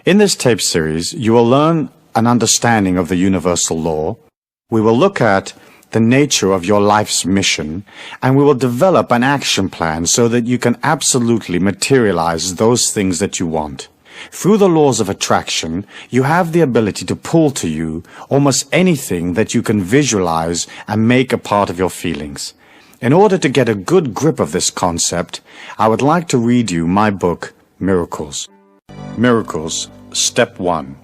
In this tape series, you will learn an understanding of the universal law. We will look at the nature of your life's mission, and we will develop an action plan so that you can absolutely materialize those things that you want. Through the laws of attraction, you have the ability to pull to you almost anything that you can visualize and make a part of your feelings. In order to get a good grip of this concept, I would like to read you my book, Miracles. Miracles, Step 1.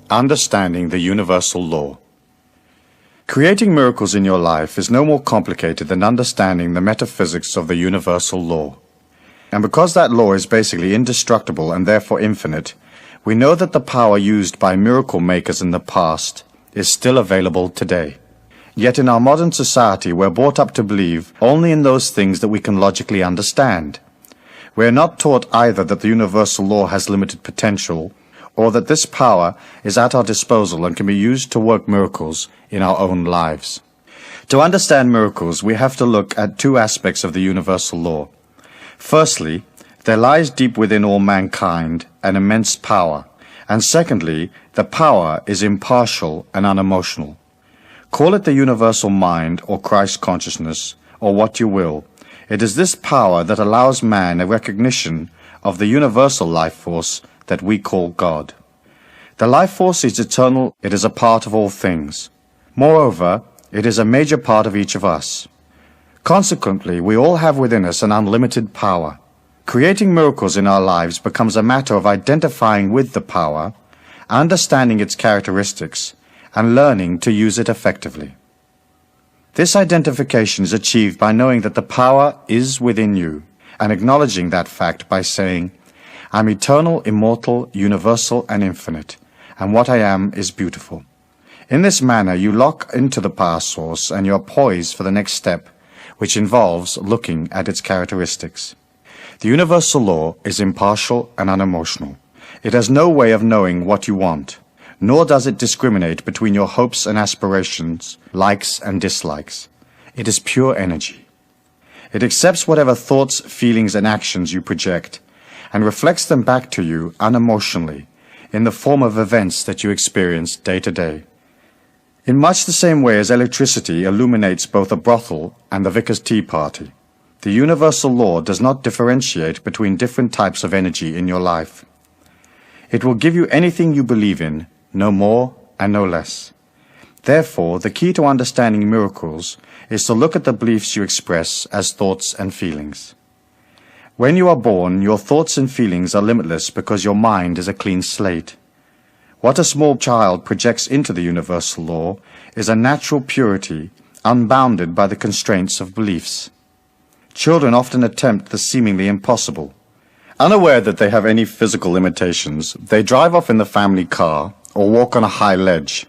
Understanding the Universal Law. Creating miracles in your life is no more complicated than understanding the metaphysics of the universal law. And because that law is basically indestructible and therefore infinite, we know that the power used by miracle makers in the past is still available today. Yet in our modern society, we're brought up to believe only in those things that we can logically understand. We are not taught either that the universal law has limited potential, or that this power is at our disposal and can be used to work miracles in our own lives. To understand miracles, we have to look at two aspects of the universal law. Firstly, there lies deep within all mankind an immense power, and secondly, the power is impartial and unemotional. Call it the universal mind or Christ consciousness, or what you will. It is this power that allows man a recognition of the universal life force that we call God. The life force is eternal, it is a part of all things. Moreover, it is a major part of each of us. Consequently, we all have within us an unlimited power. Creating miracles in our lives becomes a matter of identifying with the power, understanding its characteristics, and learning to use it effectively. This identification is achieved by knowing that the power is within you, and acknowledging that fact by saying, I'm eternal, immortal, universal, and infinite, and what I am is beautiful. In this manner, you lock into the power source and you are poised for the next step, which involves looking at its characteristics. The universal law is impartial and unemotional. It has no way of knowing what you want, nor does it discriminate between your hopes and aspirations, likes and dislikes. It is pure energy. It accepts whatever thoughts, feelings, and actions you project, and reflects them back to you unemotionally in the form of events that you experience day to day. In much the same way as electricity illuminates both a brothel and the vicar's tea party, the universal law does not differentiate between different types of energy in your life. It will give you anything you believe in, no more and no less. Therefore, the key to understanding miracles is to look at the beliefs you express as thoughts and feelings. When you are born, your thoughts and feelings are limitless because your mind is a clean slate. What a small child projects into the universal law is a natural purity, unbounded by the constraints of beliefs. Children often attempt the seemingly impossible. Unaware that they have any physical limitations, they drive off in the family car or walk on a high ledge.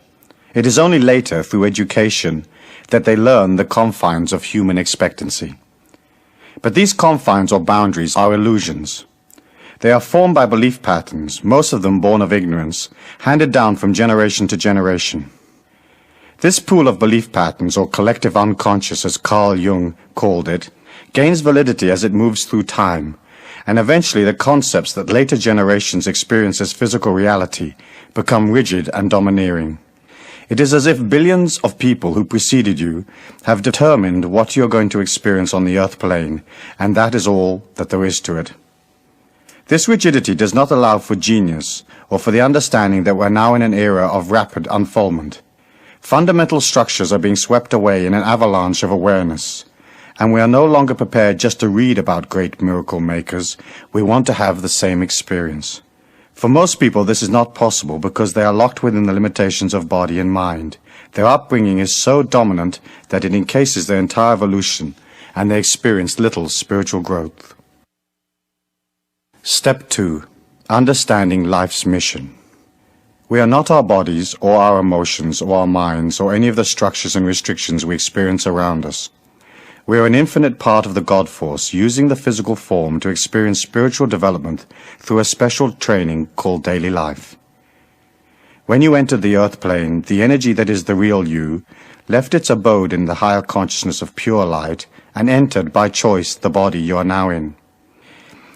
It is only later, through education, that they learn the confines of human expectancy. But these confines or boundaries are illusions. They are formed by belief patterns, most of them born of ignorance, handed down from generation to generation. This pool of belief patterns, or collective unconscious as Carl Jung called it, gains validity as it moves through time, and eventually the concepts that later generations experience as physical reality become rigid and domineering. It is as if billions of people who preceded you have determined what you are going to experience on the earth plane, and that is all that there is to it. This rigidity does not allow for genius or for the understanding that we're now in an era of rapid unfoldment. Fundamental structures are being swept away in an avalanche of awareness, and we are no longer prepared just to read about great miracle makers. We want to have the same experience. For most people, this is not possible because they are locked within the limitations of body and mind. Their upbringing is so dominant that it encases their entire evolution, and they experience little spiritual growth. Step 2. Understanding life's mission. We are not our bodies, or our emotions, or our minds, or any of the structures and restrictions we experience around us. We are an infinite part of the God force, using the physical form to experience spiritual development through a special training called daily life. When you entered the earth plane, the energy that is the real you left its abode in the higher consciousness of pure light and entered by choice the body you are now in.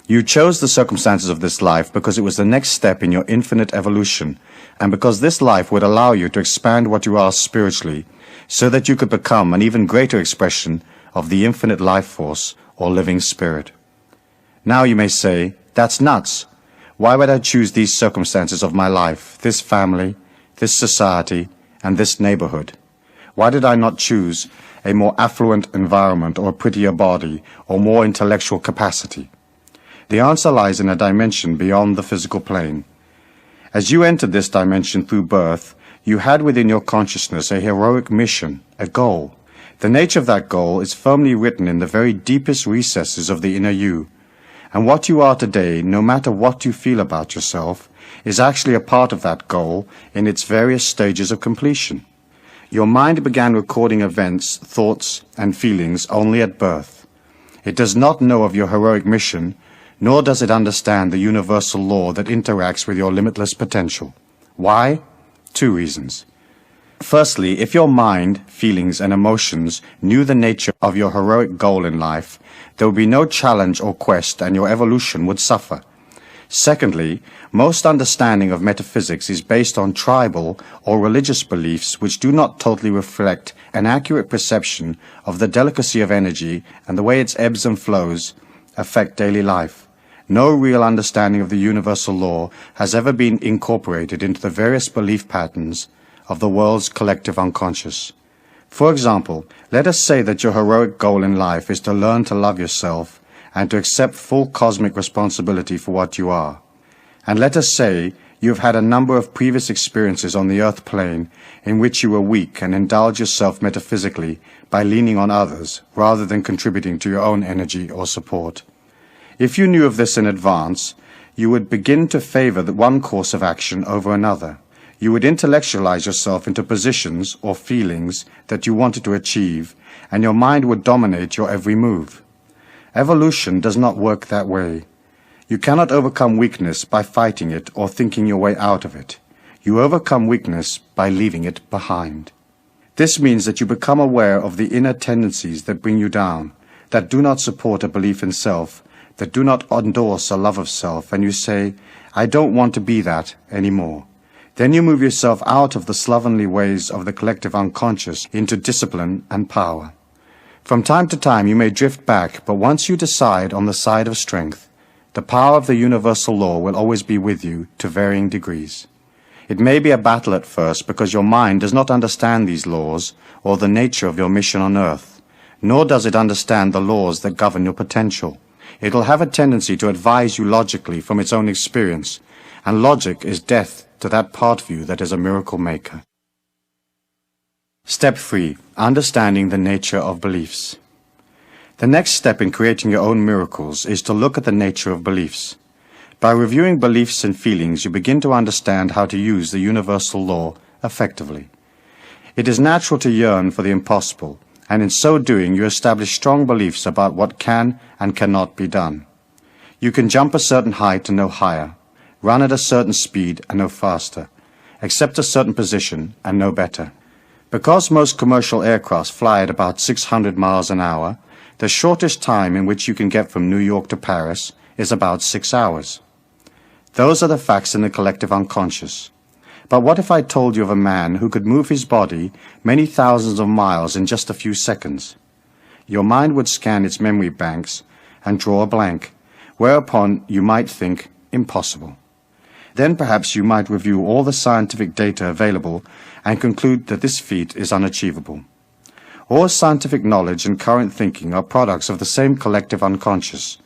You chose the circumstances of this life because it was the next step in your infinite evolution, and because this life would allow you to expand what you are spiritually, so that you could become an even greater expression of the infinite life force or living spirit. Now you may say, that's nuts. Why would I choose these circumstances of my life, this family, this society, and this neighborhood? Why did I not choose a more affluent environment or a prettier body or more intellectual capacity? The answer lies in a dimension beyond the physical plane. As you entered this dimension through birth, you had within your consciousness a heroic mission, a goal. The nature of that goal is firmly written in the very deepest recesses of the inner you. And what you are today, no matter what you feel about yourself, is actually a part of that goal in its various stages of completion. Your mind began recording events, thoughts, and feelings only at birth. It does not know of your heroic mission, nor does it understand the universal law that interacts with your limitless potential. Why? 2 reasons. Firstly, if your mind, feelings, and emotions knew the nature of your heroic goal in life, there would be no challenge or quest, and your evolution would suffer. Secondly, most understanding of metaphysics is based on tribal or religious beliefs which do not totally reflect an accurate perception of the delicacy of energy and the way its ebbs and flows affect daily life. No real understanding of the universal law has ever been incorporated into the various belief patterns of the world's collective unconscious. For example, let us say that your heroic goal in life is to learn to love yourself and to accept full cosmic responsibility for what you are. And let us say you have had a number of previous experiences on the earth plane in which you were weak and indulge yourself metaphysically by leaning on others rather than contributing to your own energy or support. If you knew of this in advance, you would begin to favor the one course of action over another. You would intellectualize yourself into positions or feelings that you wanted to achieve, and your mind would dominate your every move. Evolution does not work that way. You cannot overcome weakness by fighting it or thinking your way out of it. You overcome weakness by leaving it behind. This means that you become aware of the inner tendencies that bring you down, that do not support a belief in self, that do not endorse a love of self, and you say, I don't want to be that anymore. Then you move yourself out of the slovenly ways of the collective unconscious into discipline and power. From time to time you may drift back, but once you decide on the side of strength, the power of the universal law will always be with you to varying degrees. It may be a battle at first because your mind does not understand these laws or the nature of your mission on earth, nor does it understand the laws that govern your potential. It will have a tendency to advise you logically from its own experience, and logic is death to that part of you that is a miracle maker. Step 3. Understanding the nature of beliefs. The next step in creating your own miracles is to look at the nature of beliefs. By reviewing beliefs and feelings, you begin to understand how to use the universal law effectively. It is natural to yearn for the impossible, and in so doing you establish strong beliefs about what can and cannot be done. You can jump a certain height and no higher, run at a certain speed and no faster, accept a certain position and no better. Because most commercial aircraft fly at about 600 miles an hour, the shortest time in which you can get from New York to Paris is about 6 hours. Those are the facts in the collective unconscious. But what if I told you of a man who could move his body many thousands of miles in just a few seconds? Your mind would scan its memory banks and draw a blank, whereupon you might think, impossible. Then perhaps you might review all the scientific data available and conclude that this feat is unachievable. All scientific knowledge and current thinking are products of the same collective unconscious,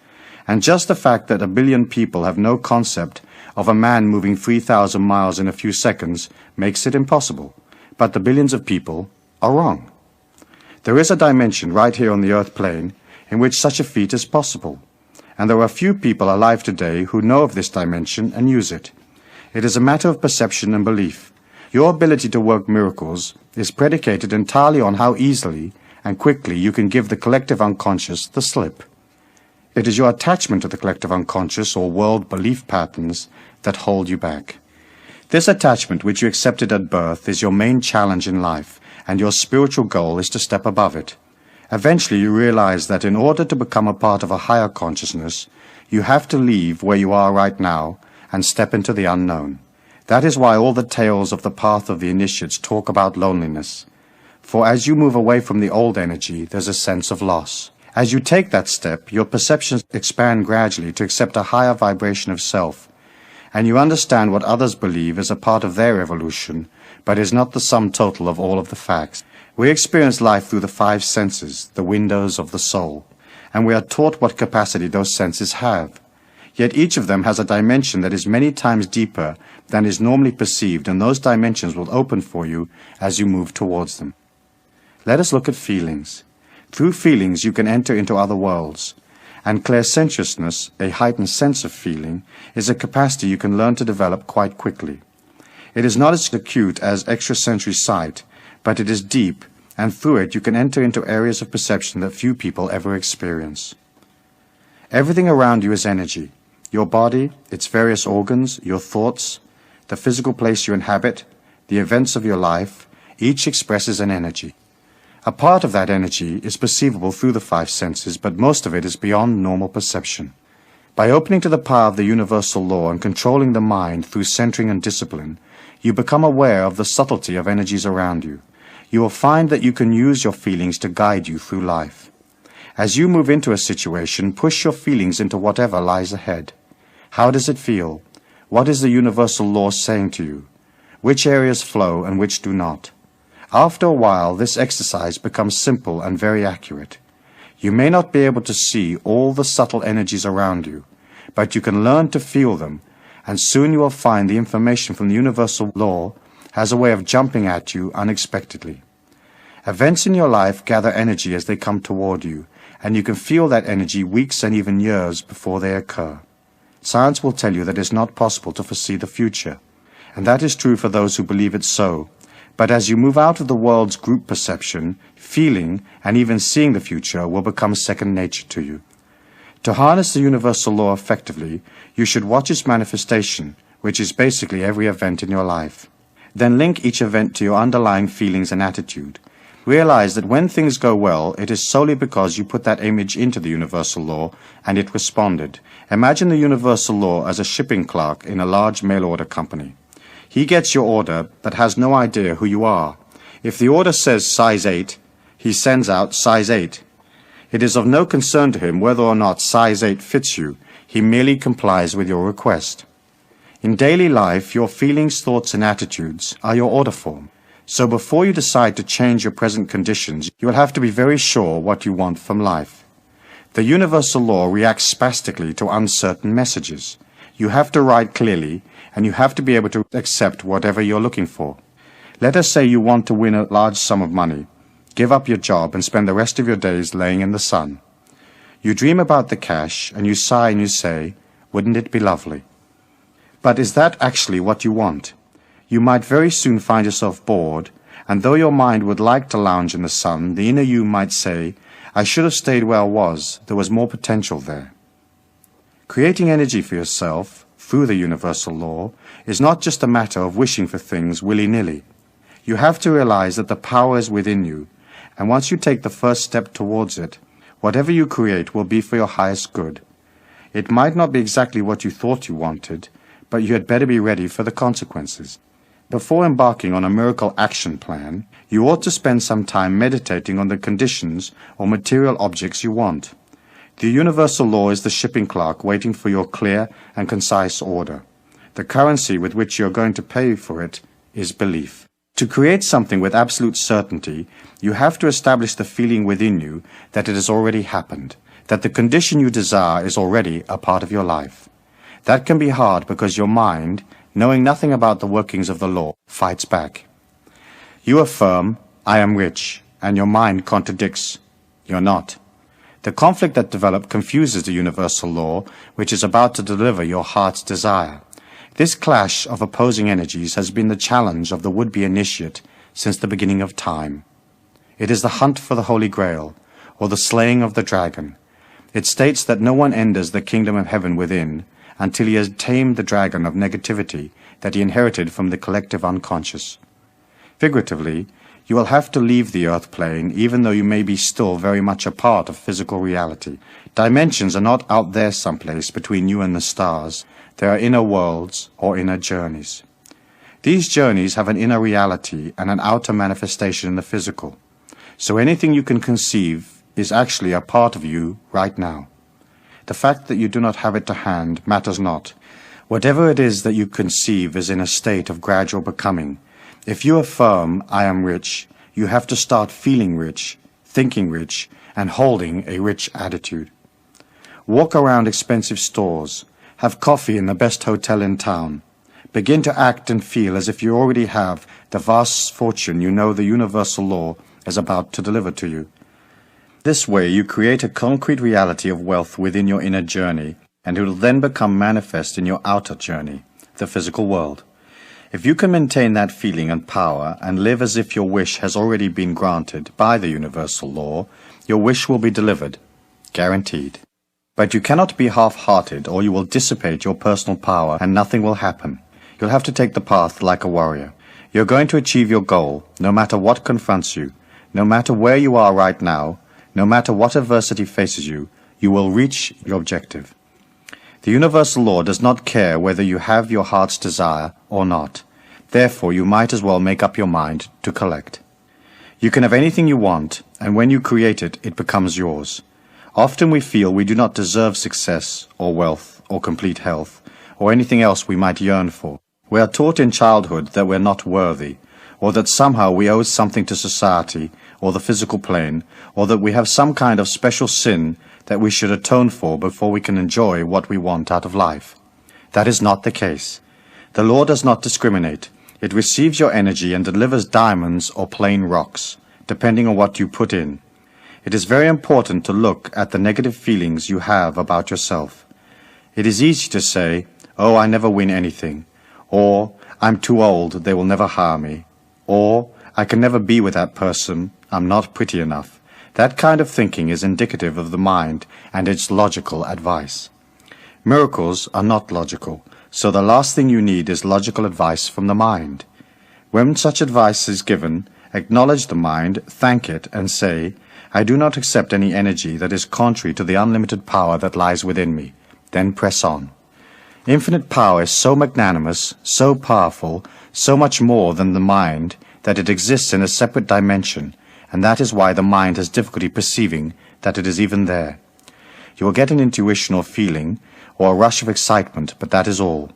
and just the fact that 1 billion people have no concept of a man moving 3,000 miles in a few seconds makes it impossible, but the billions of people are wrong. There is a dimension right here on the earth plane in which such a feat is possible, and there are few people alive today who know of this dimension and use it. It is a matter of perception and belief. Your ability to work miracles is predicated entirely on how easily and quickly you can give the collective unconscious the slip. It is your attachment to the collective unconscious or world belief patterns that hold you back. This attachment which you accepted at birth is your main challenge in life, and your spiritual goal is to step above it. Eventually you realize that in order to become a part of a higher consciousness, You have to leave where you are right now and step into the unknown. That is why all the tales of the path of the initiates talk about loneliness. For as you move away from the old energy, there's a sense of loss. As you take that step, your perceptions expand gradually to accept a higher vibration of self, and you understand what others believe is a part of their evolution, but is not the sum total of all of the facts. We experience life through the five senses, the windows of the soul, and we are taught what capacity those senses have. Yet each of them has a dimension that is many times deeper than is normally perceived, and those dimensions will open for you as you move towards them. Let us look at feelings. Through feelings you can enter into other worlds, and clairsentiousness, a heightened sense of feeling, is a capacity you can learn to develop quite quickly. It is not as acute as extrasensory sight, but it is deep, and through it you can enter into areas of perception that few people ever experience. Everything around you is energy. Your body, its various organs, your thoughts, the physical place you inhabit, the events of your life, each expresses an energy. A part of that energy is perceivable through the five senses, but most of it is beyond normal perception. By opening to the power of the universal law and controlling the mind through centering and discipline, you become aware of the subtlety of energies around you. You will find that you can use your feelings to guide you through life. As you move into a situation, push your feelings into whatever lies ahead. How does it feel? What is the universal law saying to you? Which areas flow and which do not? After a while, this exercise becomes simple and very accurate. You may not be able to see all the subtle energies around you, but you can learn to feel them, and soon you will find the information from the universal law has a way of jumping at you unexpectedly. Events in your life gather energy as they come toward you, and you can feel that energy weeks and even years before they occur. Science will tell you that it is not possible to foresee the future, and that is true for those who believe it so. But as you move out of the world's group perception, feeling and even seeing the future will become second nature to you. To harness the universal law effectively, you should watch its manifestation, which is basically every event in your life. Then link each event to your underlying feelings and attitude. Realize that when things go well, it is solely because you put that image into the universal law and it responded. Imagine the universal law as a shipping clerk in a large mail order company. He gets your order, but has no idea who you are. If the order says size 8, he sends out size 8. It is of no concern to him whether or not size 8 fits you. He merely complies with your request. In daily life, your feelings, thoughts, and attitudes are your order form. So before you decide to change your present conditions, you will have to be very sure what you want from life. The universal law reacts spastically to uncertain messages. You have to write clearly, and you have to be able to accept whatever you're looking for. Let us say you want to win a large sum of money. Give up your job and spend the rest of your days laying in the sun. You dream about the cash, and you sigh and you say, "Wouldn't it be lovely?" But is that actually what you want? You might very soon find yourself bored, and though your mind would like to lounge in the sun, the inner you might say, "I should have stayed where I was. There was more potential there." Creating energy for yourself through the universal law is not just a matter of wishing for things willy-nilly. You have to realize that the power is within you, and once you take the first step towards it, whatever you create will be for your highest good. It might not be exactly what you thought you wanted, but you had better be ready for the consequences. Before embarking on a miracle action plan, you ought to spend some time meditating on the conditions or material objects you want. The universal law is the shipping clerk waiting for your clear and concise order. The currency with which you are going to pay for it is belief. To create something with absolute certainty, you have to establish the feeling within you that it has already happened, that the condition you desire is already a part of your life. That can be hard because your mind, knowing nothing about the workings of the law, fights back. You affirm, "I am rich," and your mind contradicts, "You're not." The conflict that develops confuses the universal law, which is about to deliver your heart's desire. This clash of opposing energies has been the challenge of the would-be initiate since the beginning of time. It is the hunt for the Holy Grail, or the slaying of the dragon. It states that no one enters the kingdom of heaven within until he has tamed the dragon of negativity that he inherited from the collective unconscious. Figuratively, You will have to leave the earth plane, even though you may be still very much a part of physical reality. Dimensions are not out there someplace between you and the stars. They are inner worlds or inner journeys. These journeys have an inner reality and an outer manifestation in the physical. So anything you can conceive is actually a part of you right now. The fact that you do not have it to hand matters not. Whatever it is that you conceive is in a state of gradual becoming. If you affirm, I am rich, you have to start feeling rich, thinking rich, and holding a rich attitude. Walk around expensive stores. Have coffee in the best hotel in town. Begin to act and feel as if you already have the vast fortune you know the universal law is about to deliver to you. This way you create a concrete reality of wealth within your inner journey, and it will then become manifest in your outer journey, the physical world. If you can maintain that feeling and power and live as if your wish has already been granted by the universal law, your wish will be delivered, guaranteed. But you cannot be half-hearted, or you will dissipate your personal power and nothing will happen. You'll have to take the path like a warrior. You're going to achieve your goal, no matter what confronts you, no matter where you are right now, no matter what adversity faces you, you will reach your objective. The universal law does not care whether you have your heart's desire or not. Therefore, you might as well make up your mind to collect. You can have anything you want, and when you create it, it becomes yours. Often we feel we do not deserve success, or wealth, or complete health, or anything else we might yearn for. We are taught in childhood that we're not worthy, or that somehow we owe something to society, or the physical plane, or that we have some kind of special sin that we should atone for before we can enjoy what we want out of life. That is not the case. The law does not discriminate. It receives your energy and delivers diamonds or plain rocks, depending on what you put in. It is very important to look at the negative feelings you have about yourself. It is easy to say, oh, I never win anything, or I'm too old, they will never hire me, or I can never be with that person, I'm not pretty enough. That kind of thinking is indicative of the mind and its logical advice. Miracles are not logical, so the last thing you need is logical advice from the mind. When such advice is given, acknowledge the mind, thank it, and say, I do not accept any energy that is contrary to the unlimited power that lies within me. Then press on. Infinite power is so magnanimous, so powerful, so much more than the mind, that it exists in a separate dimension, and that is why the mind has difficulty perceiving that it is even there. You will get an intuition or feeling, or a rush of excitement, but that is all.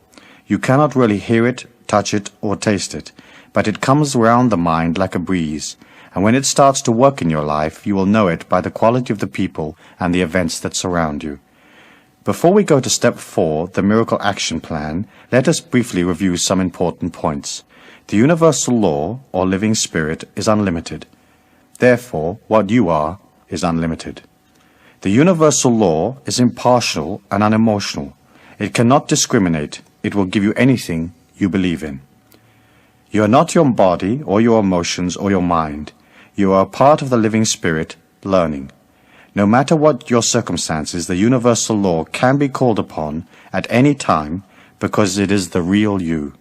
You cannot really hear it, touch it, or taste it, but it comes round the mind like a breeze, and when it starts to work in your life, you will know it by the quality of the people and the events that surround you. Before we go to step 4, the Miracle Action Plan, let us briefly review some important points. The universal law, or living spirit, is unlimited. Therefore, what you are is unlimited. The universal law is impartial and unemotional. It cannot discriminate. It will give you anything you believe in. You are not your body or your emotions or your mind. You are a part of the living spirit, learning. No matter what your circumstances, the universal law can be called upon at any time because it is the real you.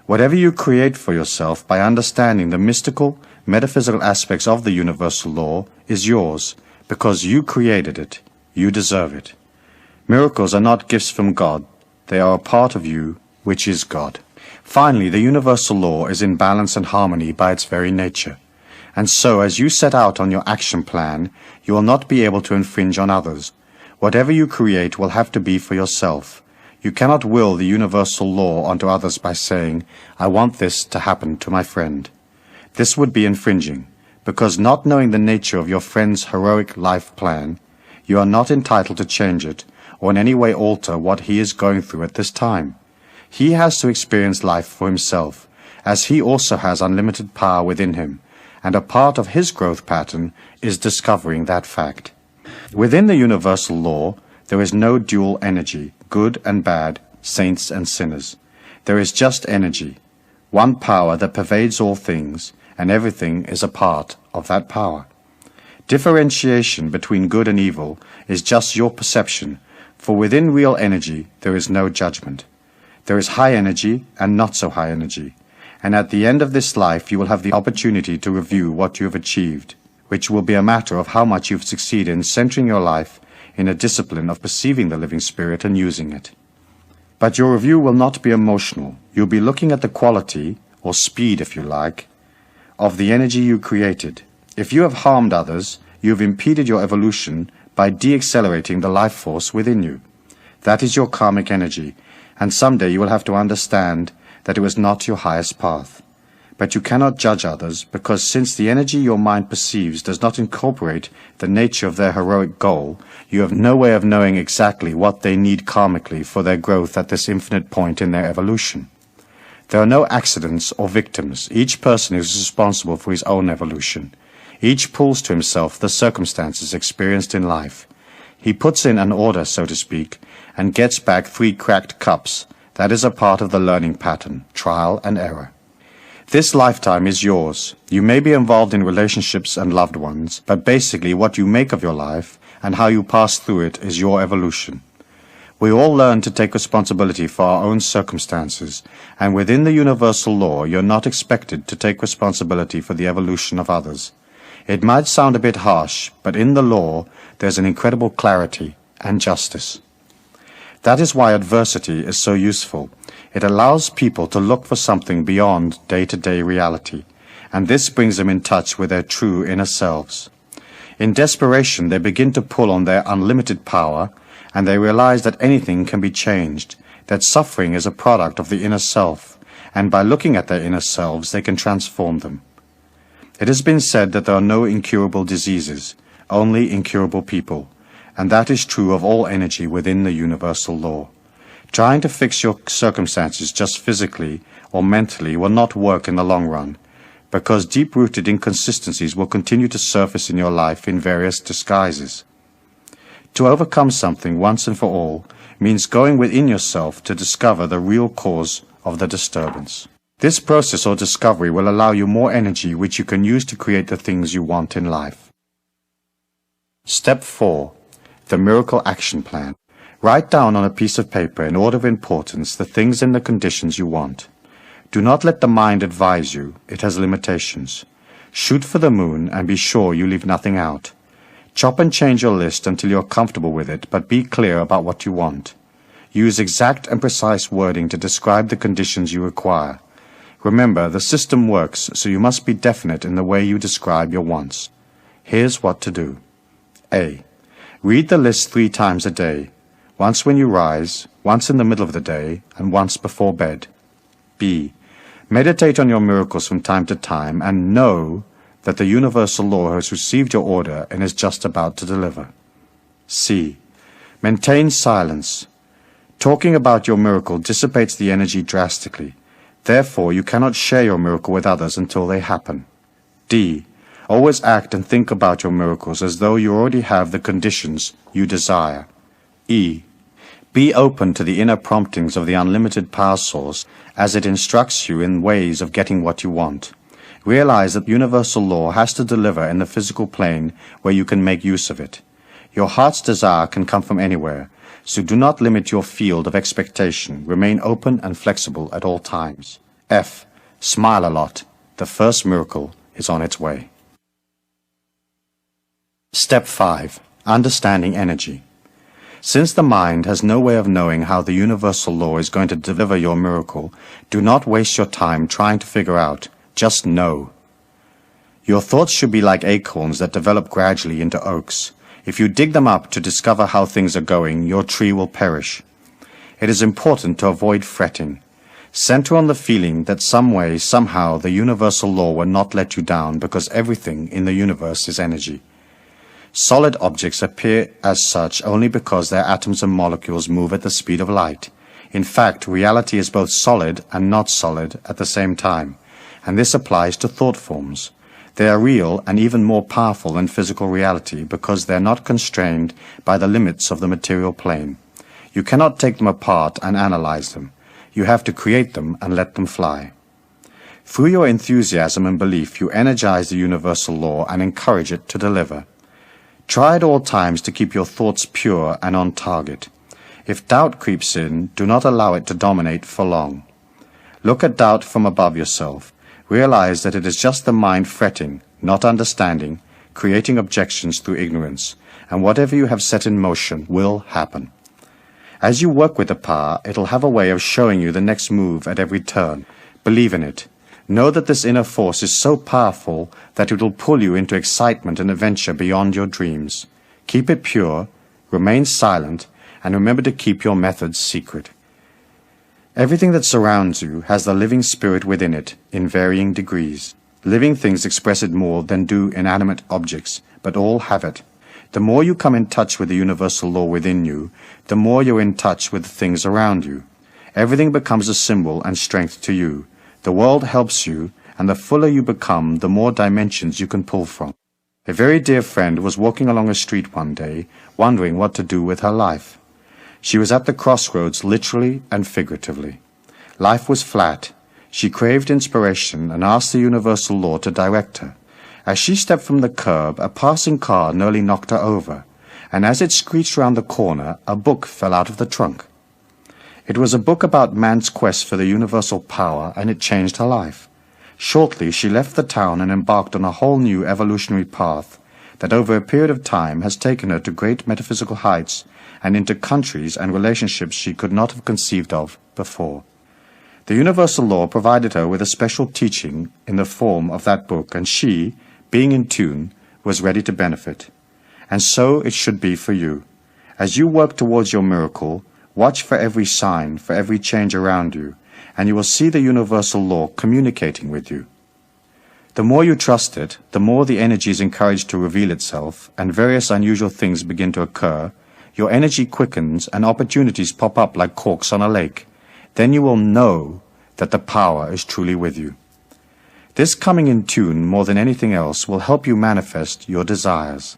Whatever you create for yourself by understanding the mystical, metaphysical aspects of the universal law is yours because you created it. You deserve it. Miracles are not gifts from God. They are a part of you, which is God. Finally, the universal law is in balance and harmony by its very nature. And so, as you set out on your action plan, you will not be able to infringe on others. Whatever you create will have to be for yourself. You cannot will the universal law onto others by saying, I want this to happen to my friend. This would be infringing, because not knowing the nature of your friend's heroic life plan, you are not entitled to change it, or in any way alter what he is going through at this time. He has to experience life for himself, as he also has unlimited power within him, and a part of his growth pattern is discovering that fact. Within the universal law, there is no dual energy, good and bad, saints and sinners. There is just energy, one power that pervades all things, and everything is a part of that power. Differentiation between good and evil is just your perception, for within real energy there is no judgment. There is high energy and not so high energy, And at the end of this life you will have the opportunity to review what you have achieved, which will be a matter of how much you've succeeded in centering your life in a discipline of perceiving the living spirit and using it. But your review will not be emotional. You'll be looking at the quality, or speed if you like, of the energy you created. If you have harmed others, you have impeded your evolution by de-accelerating the life force within you. That is your karmic energy, and someday you will have to understand that it was not your highest path. But you cannot judge others, because since the energy your mind perceives does not incorporate the nature of their heroic goal, you have no way of knowing exactly what they need karmically for their growth at this infinite point in their evolution. There are no accidents or victims. Each person is responsible for his own evolution. Each pulls to himself the circumstances experienced in life. He puts in an order, so to speak, and gets back 3 cracked cups. That is a part of the learning pattern, trial and error. This lifetime is yours. You may be involved in relationships and loved ones, but basically what you make of your life and how you pass through it is your evolution. We all learn to take responsibility for our own circumstances, and within the universal law you're not expected to take responsibility for the evolution of others. It might sound a bit harsh, but in the law there's an incredible clarity and justice. That is why adversity is so useful. It allows people to look for something beyond day-to-day reality, and this brings them in touch with their true inner selves. In desperation, they begin to pull on their unlimited power, and they realize that anything can be changed, that suffering is a product of the inner self, and by looking at their inner selves, they can transform them. It has been said that there are no incurable diseases, only incurable people, and that is true of all energy within the universal law. Trying to fix your circumstances just physically or mentally will not work in the long run, because deep-rooted inconsistencies will continue to surface in your life in various disguises. To overcome something once and for all means going within yourself to discover the real cause of the disturbance. This process or discovery will allow you more energy which you can use to create the things you want in life. Step 4. The Miracle Action Plan. Write down on a piece of paper in order of importance the things and the conditions you want. Do not let the mind advise you. It has limitations. Shoot for the moon and be sure you leave nothing out. Chop and change your list until you're comfortable with it, but be clear about what you want. Use exact and precise wording to describe the conditions you require. Remember, the system works, so you must be definite in the way you describe your wants. Here's what to do. A. Read the list 3 times a day. Once when you rise, once in the middle of the day, and once before bed. B. Meditate on your miracles from time to time, and know that the universal law has received your order and is just about to deliver. C. Maintain silence. Talking about your miracle dissipates the energy drastically. Therefore, you cannot share your miracle with others until they happen. D. Always act and think about your miracles as though you already have the conditions you desire. E. Be open to the inner promptings of the unlimited power source as it instructs you in ways of getting what you want. Realize that universal law has to deliver in the physical plane where you can make use of it. Your heart's desire can come from anywhere, so do not limit your field of expectation. Remain open and flexible at all times. F. Smile a lot. The first miracle is on its way. Step 5. Understanding energy. Since the mind has no way of knowing how the universal law is going to deliver your miracle, do not waste your time trying to figure out. Just know. Your thoughts should be like acorns that develop gradually into oaks. If you dig them up to discover how things are going, your tree will perish. It is important to avoid fretting. Center on the feeling that some way, somehow, the universal law will not let you down, because everything in the universe is energy. Solid objects appear as such only because their atoms and molecules move at the speed of light. In fact, reality is both solid and not solid at the same time, and this applies to thought forms. They are real and even more powerful than physical reality because they are not constrained by the limits of the material plane. You cannot take them apart and analyze them. You have to create them and let them fly. Through your enthusiasm and belief, you energize the universal law and encourage it to deliver. Try at all times to keep your thoughts pure and on target. If doubt creeps in, do not allow it to dominate for long. Look at doubt from above yourself. Realize that it is just the mind fretting, not understanding, creating objections through ignorance, and whatever you have set in motion will happen. As you work with the power, it'll have a way of showing you the next move at every turn. Believe in it. Know that this inner force is so powerful that it will pull you into excitement and adventure beyond your dreams. Keep it pure, remain silent, and remember to keep your methods secret. Everything that surrounds you has the living spirit within it in varying degrees. Living things express it more than do inanimate objects, but all have it. The more you come in touch with the universal law within you, the more you're in touch with the things around you. Everything becomes a symbol and strength to you. The world helps you, and the fuller you become, the more dimensions you can pull from. A very dear friend was walking along a street one day, wondering what to do with her life. She was at the crossroads literally and figuratively. Life was flat. She craved inspiration and asked the universal law to direct her. As she stepped from the curb, a passing car nearly knocked her over, and as it screeched round the corner, a book fell out of the trunk. It was a book about man's quest for the universal power, and it changed her life. Shortly, she left the town and embarked on a whole new evolutionary path that over a period of time has taken her to great metaphysical heights and into countries and relationships she could not have conceived of before. The universal law provided her with a special teaching in the form of that book, and she, being in tune, was ready to benefit. And so it should be for you. As you work towards your miracle, watch for every sign, for every change around you, and you will see the universal law communicating with you. The more you trust it, the more the energy is encouraged to reveal itself, and various unusual things begin to occur. Your energy quickens, and opportunities pop up like corks on a lake. Then you will know that the power is truly with you. This coming in tune more than anything else will help you manifest your desires.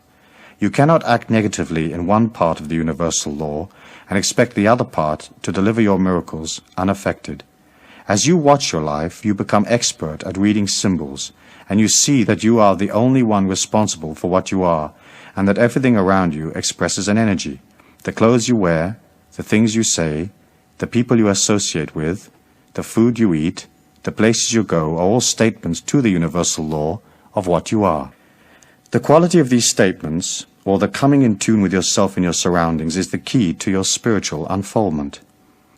You cannot act negatively in one part of the universal law and expect the other part to deliver your miracles unaffected. As you watch your life, you become expert at reading symbols, and you see that you are the only one responsible for what you are, and that everything around you expresses an energy. The clothes you wear, the things you say, the people you associate with, the food you eat, the places you go are all statements to the universal law of what you are. The quality of these statements, or the coming in tune with yourself and your surroundings, is the key to your spiritual unfoldment.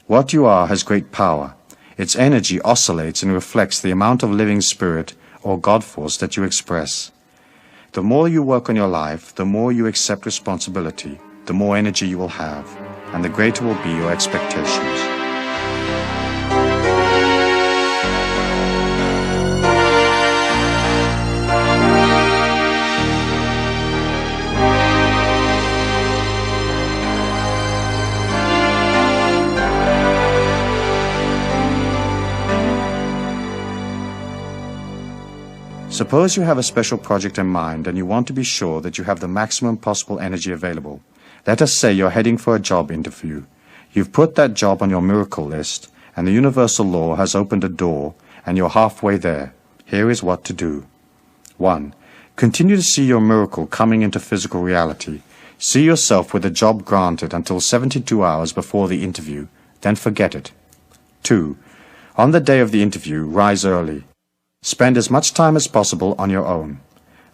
What you are has great power. Its energy oscillates and reflects the amount of living spirit or God force that you express. The more you work on your life, the more you accept responsibility, the more energy you will have, and the greater will be your expectations. Suppose you have a special project in mind and you want to be sure that you have the maximum possible energy available. Let us say you're heading for a job interview. You've put that job on your miracle list, and the universal law has opened a door, and you're halfway there. Here is what to do. 1. Continue to see your miracle coming into physical reality. See yourself with the job granted until 72 hours before the interview, then forget it. 2. On the day of the interview, rise early. Spend as much time as possible on your own.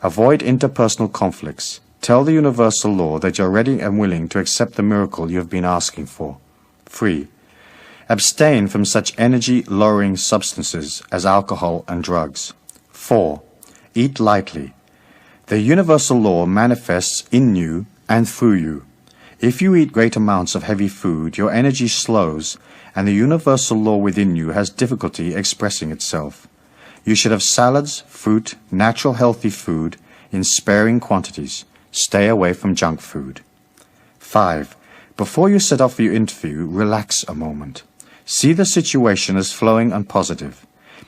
Avoid interpersonal conflicts. Tell the universal law that you're ready and willing to accept the miracle you have been asking for. 3. Abstain from such energy-lowering substances as alcohol and drugs. 4. Eat lightly. The universal law manifests in you and through you. If you eat great amounts of heavy food, your energy slows, and the universal law within you has difficulty expressing itself. You should have salads, fruit, natural healthy food in sparing quantities. Stay away from junk food. 5. Before you set off for your interview, relax a moment. See the situation as flowing and positive.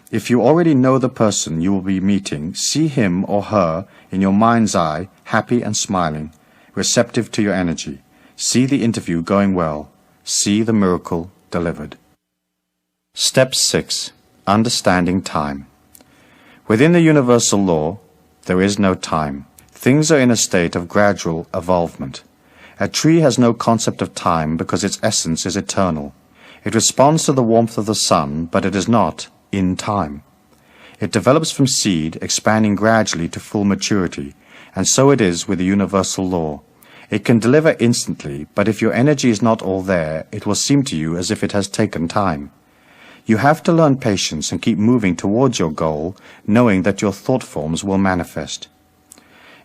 If you already know the person you will be meeting, see him or her in your mind's eye, happy and smiling, receptive to your energy. See the interview going well. See the miracle delivered. Step 6. Understanding time. Within the universal law, there is no time. Things are in a state of gradual evolvement. A tree has no concept of time because its essence is eternal. It responds to the warmth of the sun, but it is not in time. It develops from seed, expanding gradually to full maturity, and so it is with the universal law. It can deliver instantly, but if your energy is not all there, it will seem to you as if it has taken time. You have to learn patience and keep moving towards your goal, knowing that your thought forms will manifest.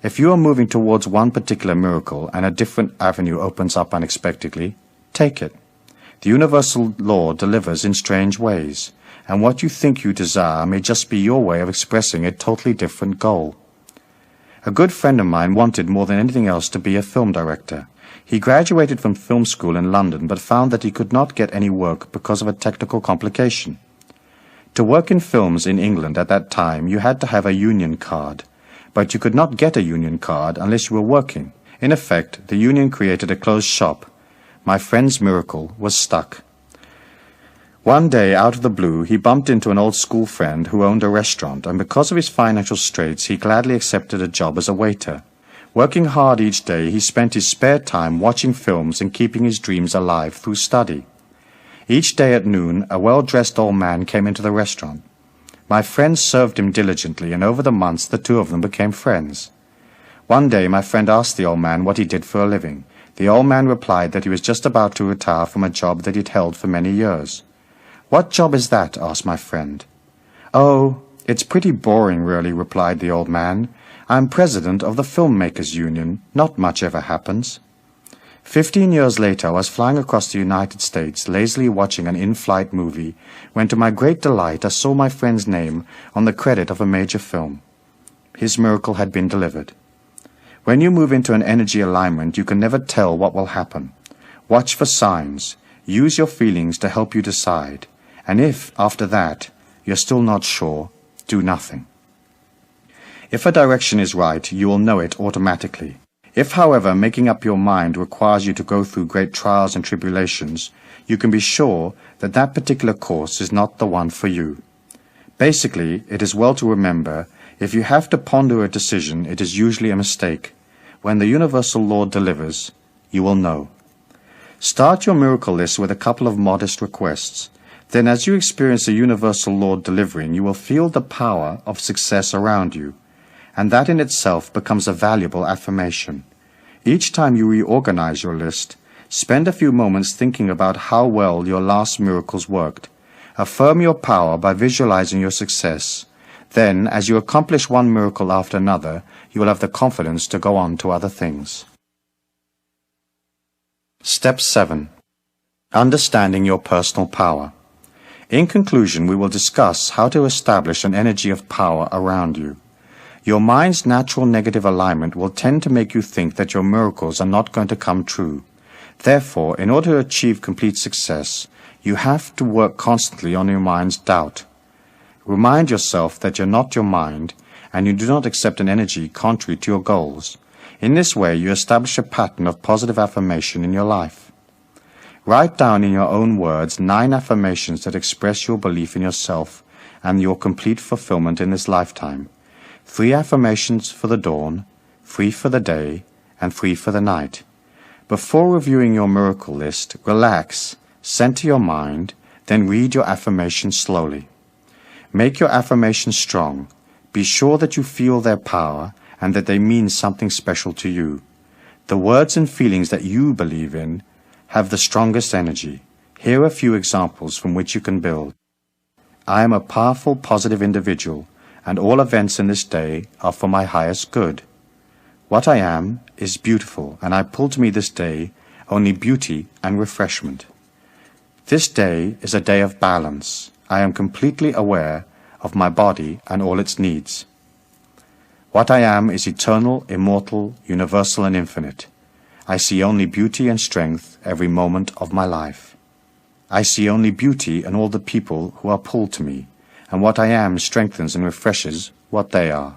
If you are moving towards one particular miracle and a different avenue opens up unexpectedly, take it. The universal law delivers in strange ways, and what you think you desire may just be your way of expressing a totally different goal. A good friend of mine wanted more than anything else to be a film director. He graduated from film school in London but found that he could not get any work because of a technical complication. To work in films in England at that time, you had to have a union card, but you could not get a union card unless you were working. In effect, the union created a closed shop. My friend's miracle was stuck. One day, out of the blue, he bumped into an old school friend who owned a restaurant, and because of his financial straits, he gladly accepted a job as a waiter. Working hard each day, he spent his spare time watching films and keeping his dreams alive through study. Each day at noon, a well-dressed old man came into the restaurant. My friend served him diligently, and over the months the two of them became friends. One day my friend asked the old man what he did for a living. The old man replied that he was just about to retire from a job that he'd held for many years. "What job is that?" asked my friend. "Oh, it's pretty boring, really," replied the old man. "I'm president of the Filmmakers' Union. Not much ever happens." 15 years later, I was flying across the United States, lazily watching an in-flight movie, when to my great delight I saw my friend's name on the credit of a major film. His miracle had been delivered. When you move into an energy alignment, you can never tell what will happen. Watch for signs. Use your feelings to help you decide. And if, after that, you're still not sure, do nothing. If a direction is right, you will know it automatically. If, however, making up your mind requires you to go through great trials and tribulations, you can be sure that that particular course is not the one for you. Basically, it is well to remember, if you have to ponder a decision, it is usually a mistake. When the universal law delivers, you will know. Start your miracle list with a couple of modest requests. Then as you experience the universal law delivering, you will feel the power of success around you, and that in itself becomes a valuable affirmation. Each time you reorganize your list, spend a few moments thinking about how well your last miracles worked. Affirm your power by visualizing your success. Then, as you accomplish one miracle after another, you will have the confidence to go on to other things. Step 7. Understanding your personal power. In conclusion, we will discuss how to establish an energy of power around you. Your mind's natural negative alignment will tend to make you think that your miracles are not going to come true. Therefore, in order to achieve complete success, you have to work constantly on your mind's doubt. Remind yourself that you're not your mind, and you do not accept an energy contrary to your goals. In this way, you establish a pattern of positive affirmation in your life. Write down in your own words 9 affirmations that express your belief in yourself and your complete fulfillment in this lifetime. 3 affirmations for the dawn, 3 for the day, and 3 for the night. Before reviewing your miracle list, relax, center your mind, then read your affirmations slowly. Make your affirmations strong. Be sure that you feel their power and that they mean something special to you. The words and feelings that you believe in have the strongest energy. Here are a few examples from which you can build. I am a powerful, positive individual, and all events in this day are for my highest good. What I am is beautiful, and I pull to me this day only beauty and refreshment. This day is a day of balance. I am completely aware of my body and all its needs. What I am is eternal, immortal, universal, and infinite. I see only beauty and strength every moment of my life. I see only beauty in all the people who are pulled to me, and what I am strengthens and refreshes what they are.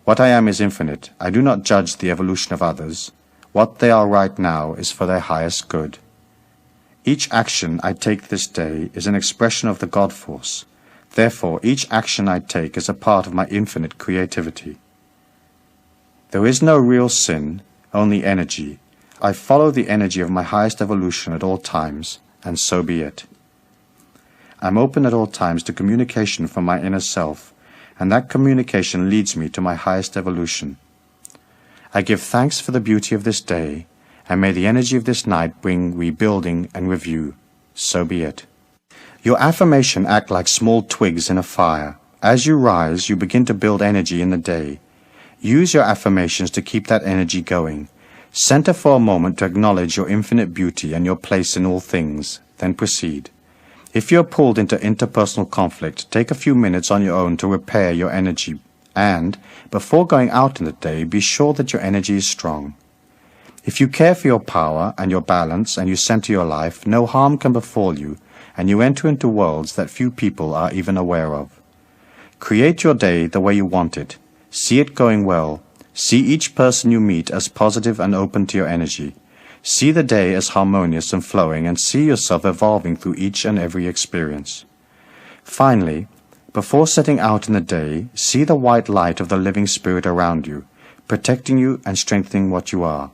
What I am is infinite. I do not judge the evolution of others. What they are right now is for their highest good. Each action I take this day is an expression of the God force. Therefore, each action I take is a part of my infinite creativity. There is no real sin, only energy. I follow the energy of my highest evolution at all times, and so be it. I'm open at all times to communication from my inner self, and that communication leads me to my highest evolution. I give thanks for the beauty of this day, and may the energy of this night bring rebuilding and review. So be it. Your affirmation act like small twigs in a fire. As you rise, you begin to build energy in the day. Use your affirmations to keep that energy going. Center for a moment to acknowledge your infinite beauty and your place in all things, then proceed. If you're pulled into interpersonal conflict, take a few minutes on your own to repair your energy, and, before going out in the day, be sure that your energy is strong. If you care for your power and your balance and you center your life, no harm can befall you, and you enter into worlds that few people are even aware of. Create your day the way you want it. See it going well. See each person you meet as positive and open to your energy. See the day as harmonious and flowing, and see yourself evolving through each and every experience. Finally, before setting out in the day, see the white light of the living spirit around you, protecting you and strengthening what you are.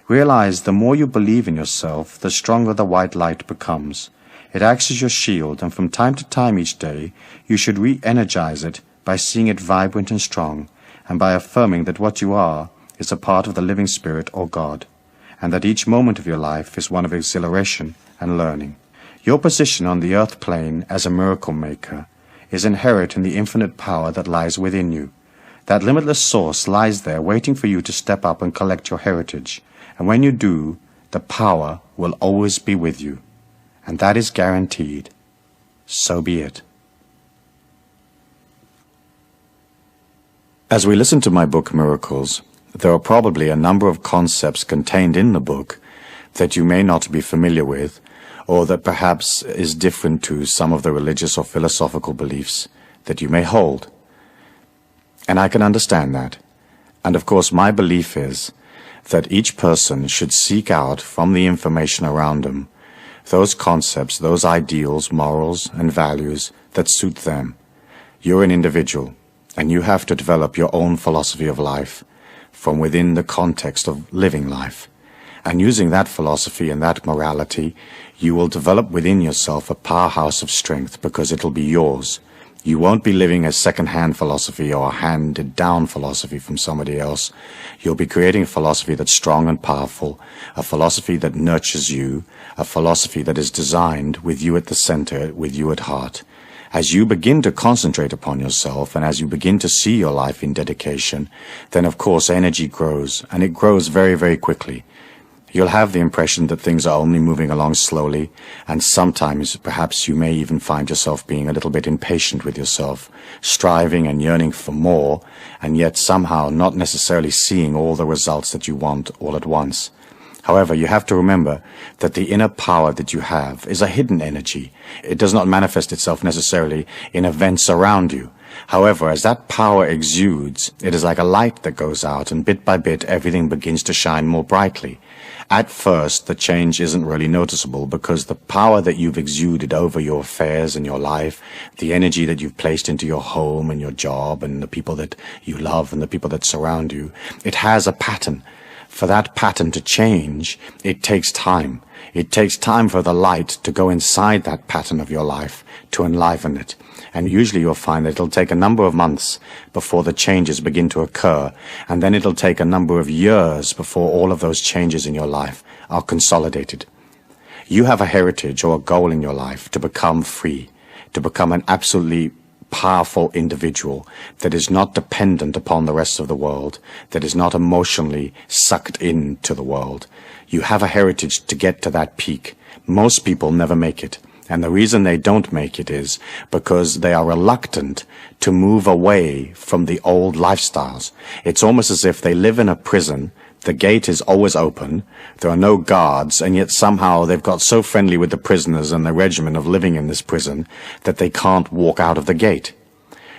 Realize the more you believe in yourself, the stronger the white light becomes. It acts as your shield, and from time to time each day, you should re-energize it by seeing it vibrant and strong, and by affirming that what you are is a part of the living spirit or God, and that each moment of your life is one of exhilaration and learning. Your position on the earth plane as a miracle maker is inherent in the infinite power that lies within you. That limitless source lies there waiting for you to step up and collect your heritage, and when you do, the power will always be with you. And that is guaranteed. So be it. As we listen to my book Miracles, there are probably a number of concepts contained in the book that you may not be familiar with, or that perhaps is different to some of the religious or philosophical beliefs that you may hold. And I can understand that. And of course my belief is that each person should seek out from the information around them those concepts, those ideals, morals, and values that suit them. You're an individual, and you have to develop your own philosophy of life from within the context of living life. And using that philosophy and that morality, you will develop within yourself a powerhouse of strength, because it'll be yours. You won't be living a second-hand philosophy or a handed-down philosophy from somebody else. You'll be creating a philosophy that's strong and powerful, a philosophy that nurtures you, a philosophy that is designed with you at the center, with you at heart. As you begin to concentrate upon yourself, and as you begin to see your life in dedication, then of course energy grows, and it grows very, very quickly. You'll have the impression that things are only moving along slowly, and sometimes perhaps you may even find yourself being a little bit impatient with yourself, striving and yearning for more, and yet somehow not necessarily seeing all the results that you want all at once. However, you have to remember that the inner power that you have is a hidden energy. It does not manifest itself necessarily in events around you. However, as that power exudes, it is like a light that goes out, and bit by bit everything begins to shine more brightly. At first, the change isn't really noticeable, because the power that you've exuded over your affairs and your life, the energy that you've placed into your home and your job and the people that you love and the people that surround you, it has a pattern. For that pattern to change, it takes time. It takes time for the light to go inside that pattern of your life, to enliven it. And usually you'll find that it'll take a number of months before the changes begin to occur, and then it'll take a number of years before all of those changes in your life are consolidated. You have a heritage or a goal in your life to become free, to become an absolutely powerful individual that is not dependent upon the rest of the world, that is not emotionally sucked into the world. You have a heritage to get to that peak. Most people never make it. And the reason they don't make it is because they are reluctant to move away from the old lifestyles. It's almost as if they live in a prison. The gate is always open. There are no guards, and yet somehow they've got so friendly with the prisoners and the regimen of living in this prison that they can't walk out of the gate.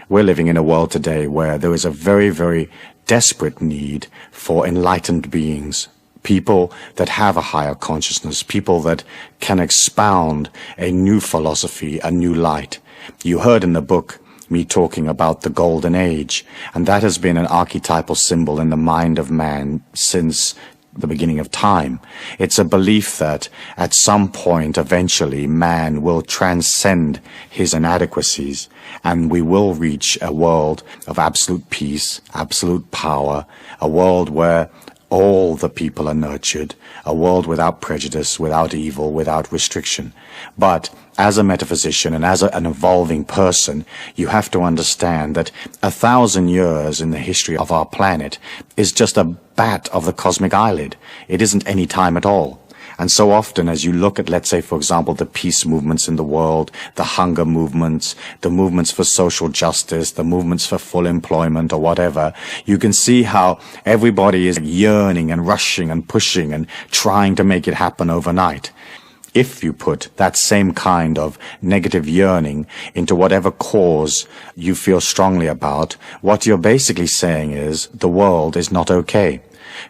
We're living in a world today where there is a very, very desperate need for enlightened beings. People that have a higher consciousness, people that can expound a new philosophy, a new light. You heard in the book me talking about the Golden Age, and that has been an archetypal symbol in the mind of man since the beginning of time. It's a belief that at some point, eventually, man will transcend his inadequacies, and we will reach a world of absolute peace, absolute power, a world where all the people are nurtured, a world without prejudice, without evil, without restriction. But as a metaphysician and as an evolving person, you have to understand that 1,000 years in the history of our planet is just a bat of the cosmic eyelid. It isn't any time at all. And so often as you look at, let's say, for example, the peace movements in the world, the hunger movements, the movements for social justice, the movements for full employment or whatever, you can see how everybody is yearning and rushing and pushing and trying to make it happen overnight. If you put that same kind of negative yearning into whatever cause you feel strongly about, what you're basically saying is the world is not okay.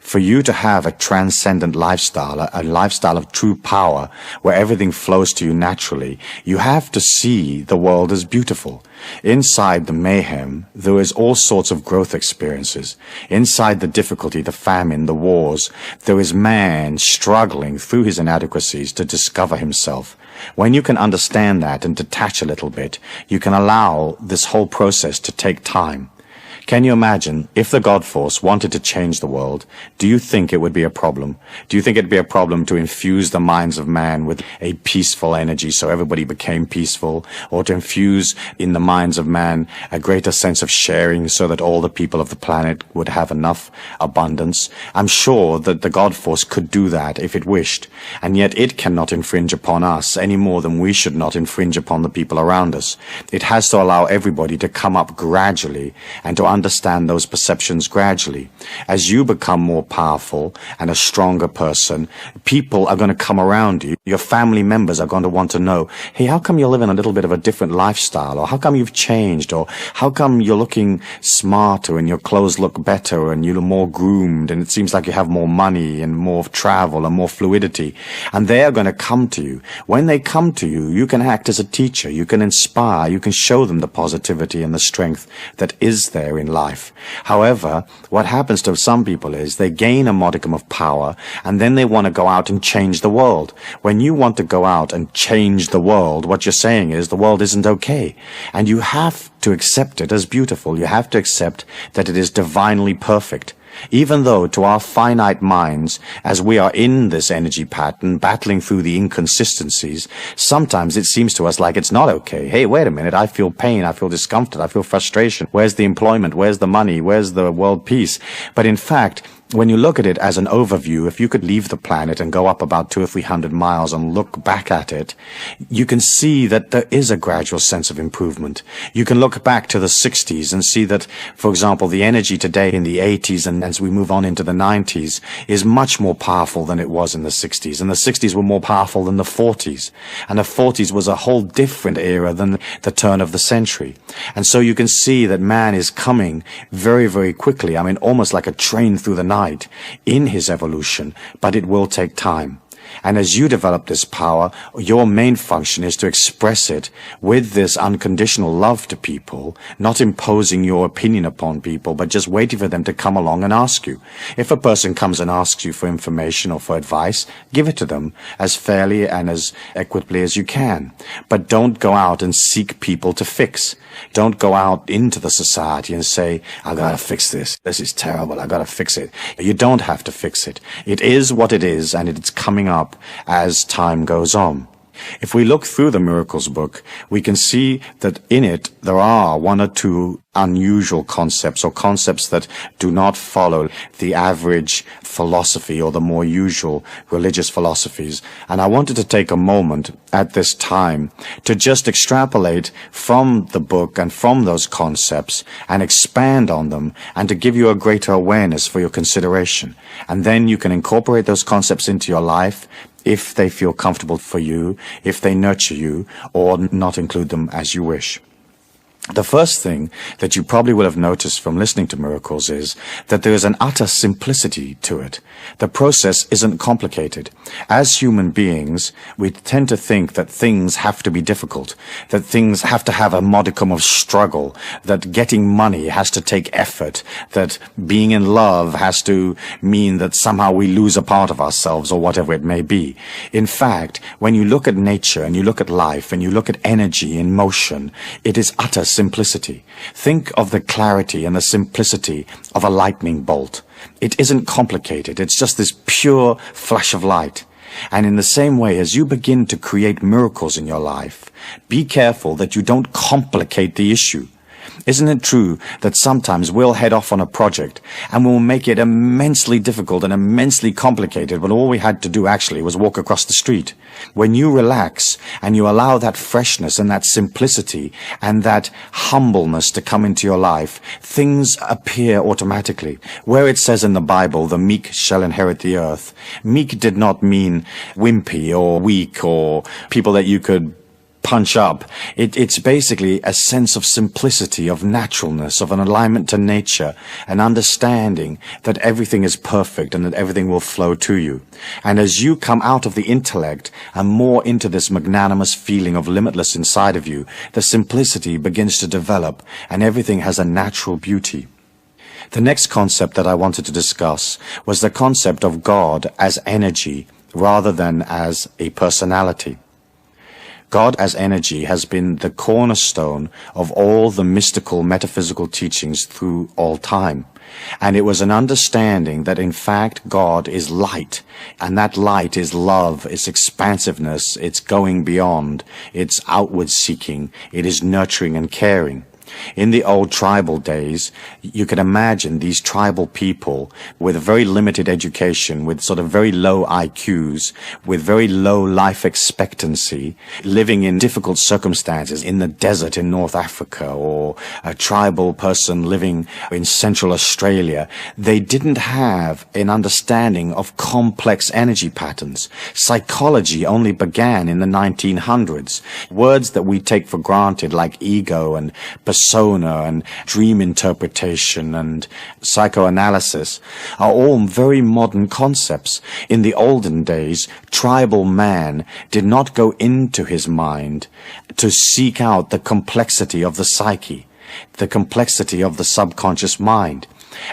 For you to have a transcendent lifestyle, a lifestyle of true power, where everything flows to you naturally, you have to see the world as beautiful. Inside the mayhem, there is all sorts of growth experiences. Inside the difficulty, the famine, the wars, there is man struggling through his inadequacies to discover himself. When you can understand that and detach a little bit, you can allow this whole process to take time. Can you imagine if the God Force wanted to change the world, do you think it would be a problem? Do you think it'd be a problem to infuse the minds of man with a peaceful energy so everybody became peaceful, or to infuse in the minds of man a greater sense of sharing so that all the people of the planet would have enough abundance? I'm sure that the God Force could do that if it wished, and yet it cannot infringe upon us any more than we should not infringe upon the people around us. It has to allow everybody to come up gradually and to understand those perceptions gradually. As you become more powerful and a stronger person, people are going to come around you. Your family members are going to want to know, hey, how come you're living a little bit of a different lifestyle? Or how come you've changed? Or how come you're looking smarter and your clothes look better and you're more groomed and it seems like you have more money and more travel and more fluidity? And they are going to come to you. When they come to you, you can act as a teacher. You can inspire. You can show them the positivity and the strength that is there in life. However, what happens to some people is they gain a modicum of power and then they want to go out and change the world. When you want to go out and change the world, what you're saying is the world isn't okay. And you have to accept it as beautiful. You have to accept that it is divinely perfect. Even though to our finite minds, as we are in this energy pattern, battling through the inconsistencies, sometimes it seems to us like it's not okay. Hey, wait a minute, I feel pain, I feel discomfort, I feel frustration. Where's the employment? Where's the money? Where's the world peace? But in fact, when you look at it as an overview, if you could leave the planet and go up about 200 or 300 miles and look back at it, you can see that there is a gradual sense of improvement. You can look back to the 60s and see that, for example, the energy today in the 80s and as we move on into the 90s is much more powerful than it was in the 60s. And the 60s were more powerful than the 40s. And the 40s was a whole different era than the turn of the century. And so you can see that man is coming very, very quickly. I mean, almost like a train through the night in his evolution, but it will take time. And as you develop this power, your main function is to express it with this unconditional love to people, not imposing your opinion upon people, but just waiting for them to come along and ask you. If a person comes and asks you for information or for advice, give it to them as fairly and as equitably as you can. But don't go out and seek people to fix. Don't go out into the society and say, I gotta fix this. This is terrible. I gotta fix it. You don't have to fix it. It is what it is, and it's coming up as time goes on. If we look through the Miracles book, we can see that in it there are one or two unusual concepts, or concepts that do not follow the average philosophy or the more usual religious philosophies. And I wanted to take a moment at this time to just extrapolate from the book and from those concepts and expand on them, and to give you a greater awareness for your consideration. And then you can incorporate those concepts into your life if they feel comfortable for you, if they nurture you, or not include them as you wish. The first thing that you probably will have noticed from listening to miracles is that there is an utter simplicity to it. The process isn't complicated. As human beings, we tend to think that things have to be difficult, that things have to have a modicum of struggle, that getting money has to take effort, that being in love has to mean that somehow we lose a part of ourselves or whatever it may be. In fact, when you look at nature and you look at life and you look at energy in motion, it is utter simplicity. Think of the clarity and the simplicity of a lightning bolt. It isn't complicated. It's just this pure flash of light. And in the same way, as you begin to create miracles in your life, be careful that you don't complicate the issue. Isn't it true that sometimes we'll head off on a project and we'll make it immensely difficult and immensely complicated, but all we had to do actually was walk across the street? When you relax and you allow that freshness and that simplicity and that humbleness to come into your life, things appear automatically. Where it says in the Bible, the meek shall inherit the earth, meek did not mean wimpy or weak or people that you could punch up. It's basically a sense of simplicity, of naturalness, of an alignment to nature, an understanding that everything is perfect and that everything will flow to you. And as you come out of the intellect and more into this magnanimous feeling of limitless inside of you, the simplicity begins to develop and everything has a natural beauty. The next concept that I wanted to discuss was the concept of God as energy rather than as a personality. God as energy has been the cornerstone of all the mystical, metaphysical teachings through all time. And it was an understanding that in fact God is light, and that light is love, it's expansiveness, it's going beyond, it's outward seeking, it is nurturing and caring. In the old tribal days, you can imagine these tribal people with very limited education, with sort of very low IQs, with very low life expectancy, living in difficult circumstances in the desert in North Africa, or a tribal person living in Central Australia. They didn't have an understanding of complex energy patterns. Psychology only began in the 1900s. Words that we take for granted like ego and persona and dream interpretation and psychoanalysis are all very modern concepts. In the olden days, tribal man did not go into his mind to seek out the complexity of the psyche, the complexity of the subconscious mind.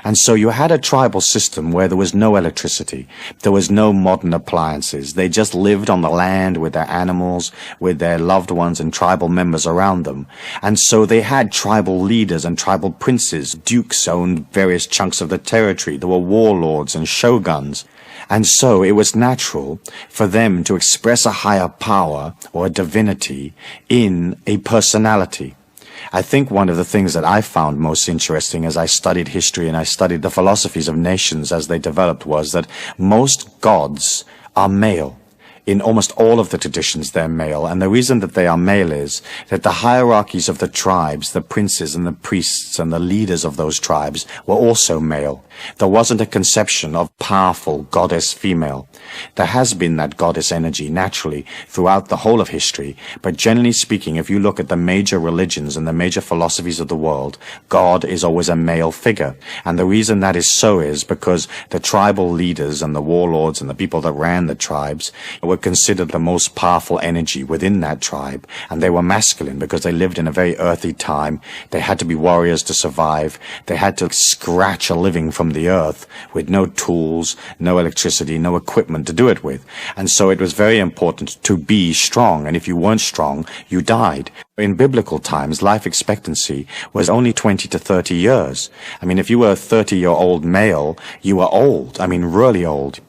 And so you had a tribal system where there was no electricity, there was no modern appliances. They just lived on the land with their animals, with their loved ones and tribal members around them. And so they had tribal leaders and tribal princes. Dukes owned various chunks of the territory. There were warlords and shoguns. And so it was natural for them to express a higher power or a divinity in a personality. I think one of the things that I found most interesting as I studied history and I studied the philosophies of nations as they developed was that most gods are male. In almost all of the traditions, they're male. And the reason that they are male is that the hierarchies of the tribes, the princes and the priests and the leaders of those tribes were also male. There wasn't a conception of powerful goddess female. There has been that goddess energy naturally throughout the whole of history. But generally speaking, if you look at the major religions and the major philosophies of the world, God is always a male figure. And the reason that is so is because the tribal leaders and the warlords and the people that ran the tribes were considered the most powerful energy within that tribe, and they were masculine because they lived in a very earthy time. They had to be warriors to survive. They had to scratch a living from the earth with no tools, no electricity, no equipment to do it with. And so it was very important to be strong, and if you weren't strong, you died. In biblical times, life expectancy was only 20 to 30 years. I mean, if you were a 30-year-old male, you were old. I mean, really old.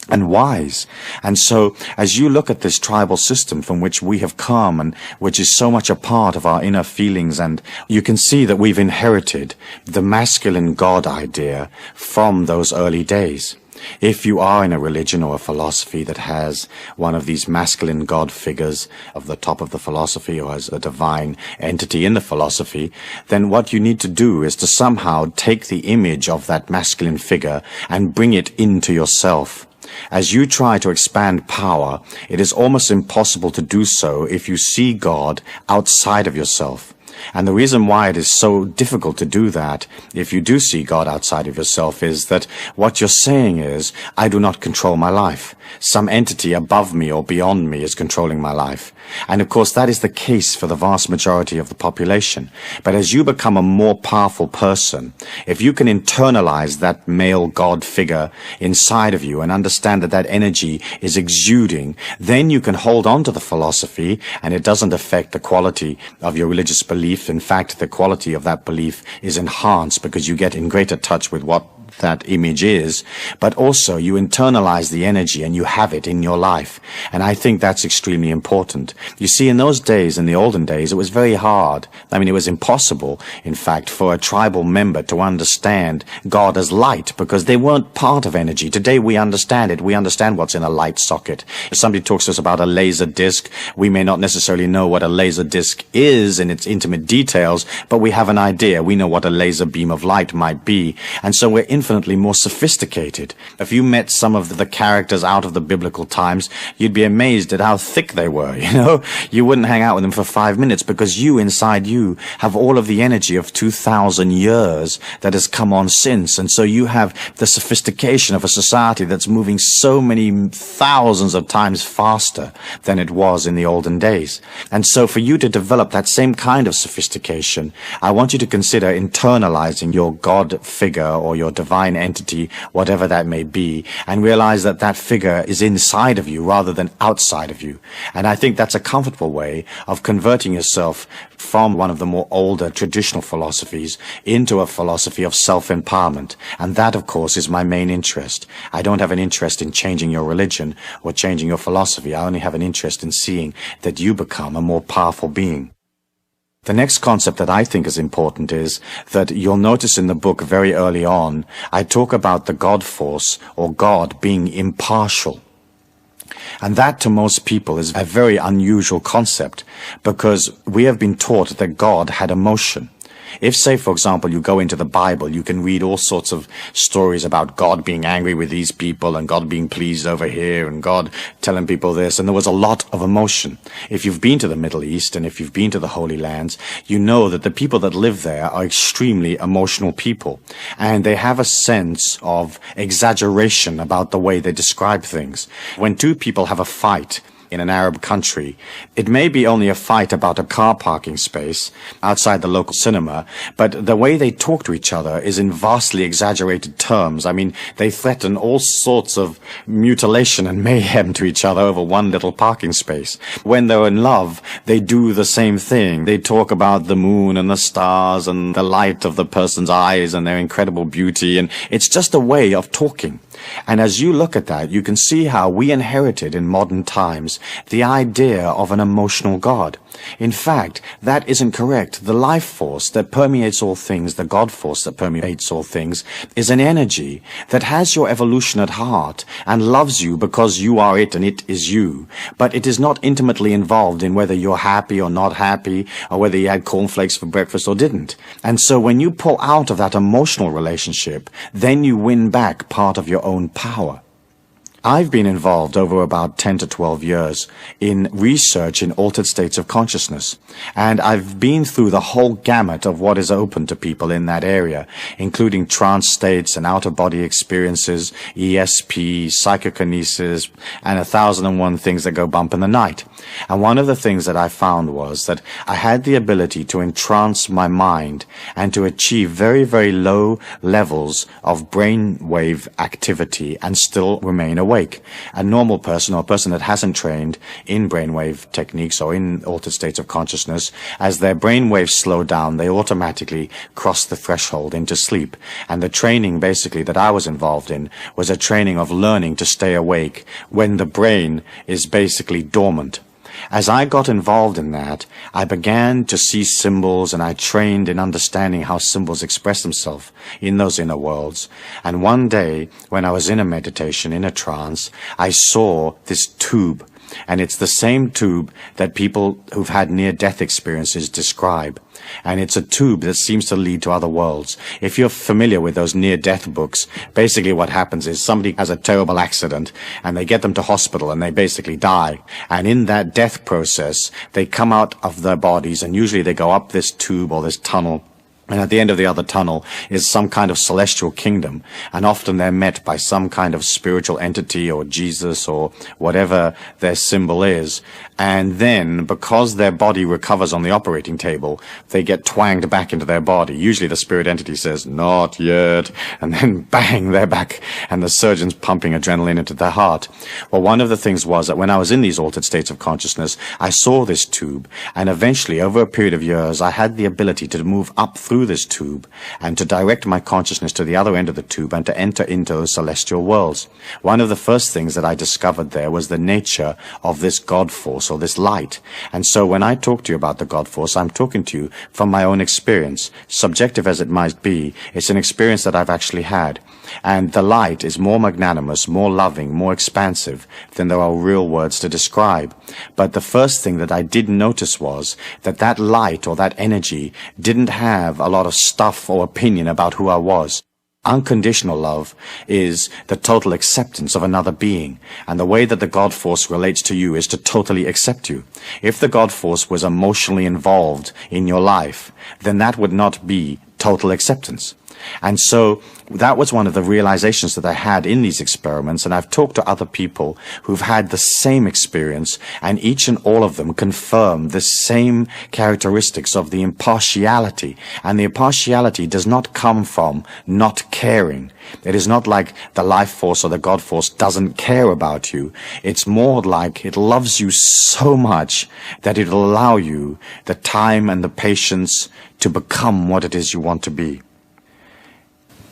And wise. And so, as you look at this tribal system from which we have come and which is so much a part of our inner feelings, and you can see that we've inherited the masculine God idea from those early days. If you are in a religion or a philosophy that has one of these masculine God figures of the top of the philosophy or as a divine entity in the philosophy, then what you need to do is to somehow take the image of that masculine figure and bring it into yourself. As you try to expand power, it is almost impossible to do so if you see God outside of yourself. And the reason why it is so difficult to do that, if you do see God outside of yourself, is that what you're saying is, I do not control my life. Some entity above me or beyond me is controlling my life. And of course, that is the case for the vast majority of the population. But as you become a more powerful person, if you can internalize that male God figure inside of you and understand that that energy is exuding, then you can hold on to the philosophy, and it doesn't affect the quality of your religious belief. In fact, the quality of that belief is enhanced because you get in greater touch with what that image is, but also you internalize the energy and you have it in your life. And I think that's extremely important. You see, in those days, in the olden days, it was very hard. I mean, it was impossible, in fact, for a tribal member to understand God as light because they weren't part of energy. Today we understand it. We understand what's in a light socket. If somebody talks to us about a laser disc, we may not necessarily know what a laser disc is in its intimate details, but we have an idea. We know what a laser beam of light might be. And so we're infinitely more sophisticated. If you met some of the characters out of the biblical times, you'd be amazed at how thick they were, you know? You wouldn't hang out with them for 5 minutes because you, inside you, have all of the energy of 2,000 years that has come on since. And so you have the sophistication of a society that's moving so many thousands of times faster than it was in the olden days. And so for you to develop that same kind of sophistication, I want you to consider internalizing your God figure or your divine entity, whatever that may be, and realize that that figure is inside of you rather than outside of you. And I think that's a comfortable way of converting yourself from one of the more older traditional philosophies into a philosophy of self-empowerment. And that, of course, is my main interest. I don't have an interest in changing your religion or changing your philosophy. I only have an interest in seeing that you become a more powerful being. The next concept that I think is important is that you'll notice in the book very early on, I talk about the God force or God being impartial. And that to most people is a very unusual concept because we have been taught that God had emotion. If, say, for example, you go into the Bible, you can read all sorts of stories about God being angry with these people and God being pleased over here and God telling people this, and there was a lot of emotion. If you've been to the Middle East and if you've been to the Holy Lands, you know that the people that live there are extremely emotional people, and they have a sense of exaggeration about the way they describe things. When two people have a fight in an Arab country, it may be only a fight about a car parking space outside the local cinema, but the way they talk to each other is in vastly exaggerated terms. I mean, they threaten all sorts of mutilation and mayhem to each other over one little parking space. When they're in love, they do the same thing. They talk about the moon and the stars and the light of the person's eyes and their incredible beauty, and it's just a way of talking. And as you look at that, you can see how we inherited in modern times the idea of an emotional God. In fact, that isn't correct. The life force that permeates all things, the God force that permeates all things, is an energy that has your evolution at heart and loves you because you are it and it is you. But it is not intimately involved in whether you're happy or not happy, or whether you had cornflakes for breakfast or didn't. And so when you pull out of that emotional relationship, then you win back part of your own power. I've been involved over about 10 to 12 years in research in altered states of consciousness, and I've been through the whole gamut of what is open to people in that area, including trance states and out-of-body experiences, ESP, psychokinesis, and 1,001 things that go bump in the night. And one of the things that I found was that I had the ability to entrance my mind and to achieve very, very low levels of brainwave activity and still remain awake. A normal person, or a person that hasn't trained in brainwave techniques or in altered states of consciousness, as their brainwaves slow down, they automatically cross the threshold into sleep. And the training basically that I was involved in was a training of learning to stay awake when the brain is basically dormant. As I got involved in that, I began to see symbols, and I trained in understanding how symbols express themselves in those inner worlds. And one day, when I was in a meditation, in a trance, I saw this tube. And it's the same tube that people who've had near-death experiences describe. And it's a tube that seems to lead to other worlds. If you're familiar with those near-death books, basically what happens is somebody has a terrible accident and they get them to hospital and they basically die. And in that death process, they come out of their bodies and usually they go up this tube or this tunnel. And at the end of the other tunnel is some kind of celestial kingdom. And often they're met by some kind of spiritual entity or Jesus or whatever their symbol is. And then, because their body recovers on the operating table, they get twanged back into their body. Usually the spirit entity says, "Not yet." And then bang, they're back. And the surgeon's pumping adrenaline into their heart. Well, one of the things was that when I was in these altered states of consciousness, I saw this tube. And eventually, over a period of years, I had the ability to move up through this tube and to direct my consciousness to the other end of the tube and to enter into those celestial worlds. One of the first things that I discovered there was the nature of this God force or this light. And so when I talk to you about the God force, I'm talking to you from my own experience. Subjective as it might be, it's an experience that I've actually had. And the light is more magnanimous, more loving, more expansive than there are real words to describe. But the first thing that I did notice was that that light or that energy didn't have a lot of stuff or opinion about who I was. Unconditional love is the total acceptance of another being. And the way that the God force relates to you is to totally accept you. If the God force was emotionally involved in your life, then that would not be total acceptance. And so that was one of the realizations that I had in these experiments, and I've talked to other people who've had the same experience, and each and all of them confirm the same characteristics of the impartiality. And the impartiality does not come from not caring. It is not like the life force or the God force doesn't care about you. It's more like it loves you so much that it'll allow you the time and the patience to become what it is you want to be.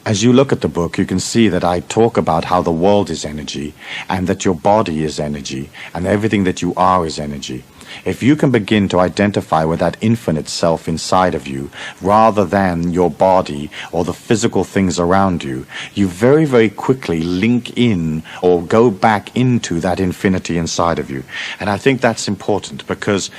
As you look at the book, you can see that I talk about how the world is energy, and that your body is energy, and everything that you are is energy. If you can begin to identify with that infinite self inside of you, rather than your body or the physical things around you, you very, very quickly link in or go back into that infinity inside of you. And I think that's important because